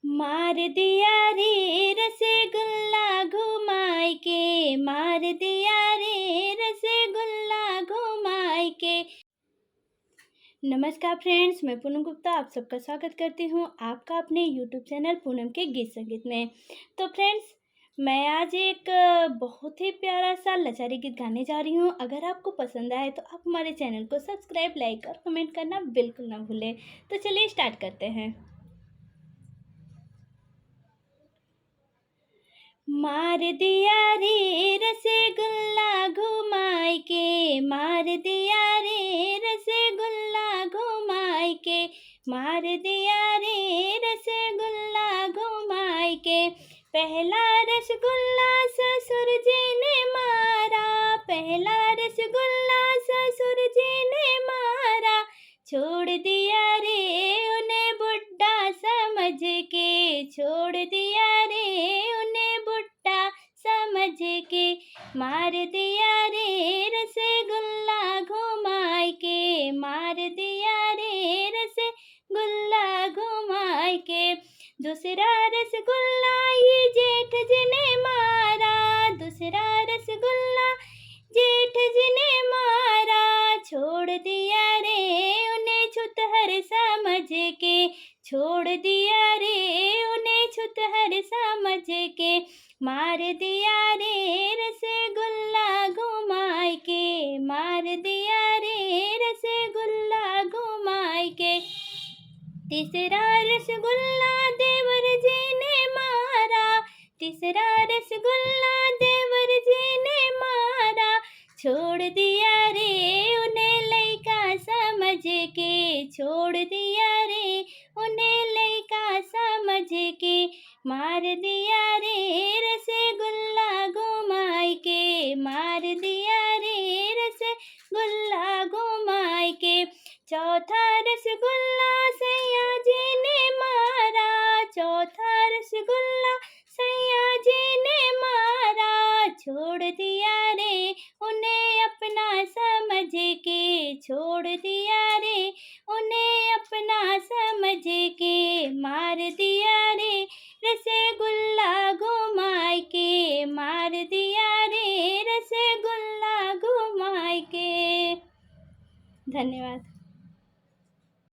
मार दिया रे रसगुल्ला घुमाई के, मार दिया रे रसगुल्ला घुमाई के। नमस्कार फ्रेंड्स, मैं पूनम गुप्ता आप सबका स्वागत करती हूँ आपका अपने यूट्यूब चैनल पूनम के गीत संगीत में। तो फ्रेंड्स, मैं आज एक बहुत ही प्यारा सा लचारी गीत गाने जा रही हूँ। अगर आपको पसंद आए तो आप हमारे चैनल को सब्सक्राइब, लाइक और कमेंट करना बिल्कुल ना भूलें। तो चलिए स्टार्ट करते हैं। मार दिया रे रसगुल्ला घुमाई के, मार दिया रे रसगुल्ला घुमाई के, मार दिया रे रसगुल्ला घुमाई के। पहला रसगुल्ला ससुर जी ने मारा, पहला रसगुल्ला ससुर जी ने मारा। छोड़ दिया रे उन्हें बुड्ढा समझ के, छोड़ दिया रे उन्हें बुड्ढा समझ के। मार दिया रे रसगुल्ला घुमाई के, मार दिया रे रसगुल्ला घुमाई के। दूसरा रसगुल्ला ये जेठ जी ने मारा, दूसरा रसगुल्ला जेठ जी ने मारा। छोड़ दिया रे उन्हें छुतहर समझ के, छोड़ दिया रे उन्हें छुतहर समझ के। मार दिया रे रसगुल्ला घुमाई के, मार दिया रे रसगुल्ला घुमाई के। तीसरा रसगुल्ला देवर जी ने मारा, तीसरा रसगुल्ला देवर जी ने मारा। छोड़ दिया रे उन्हें लइका समझ के, छोड़ दिया रे उन्हें लइका समझ के। मार दिया रे रसगुल्ला घुमाई के, मार दिया रे रसगुल्ला घुमाई के। चौथा रसगुल्ला सैया जी ने मारा, चौथा रसगुल्ला सैया जी ने मारा। छोड़ दिया रे उन्हें अपना समझ के, छोड़ दिया रे उन्हें अपना समझ के। मार दिया रे रसगुल्ला घुमाई के, मार दिया रे रसगुल्ला घुमाई के। धन्यवाद।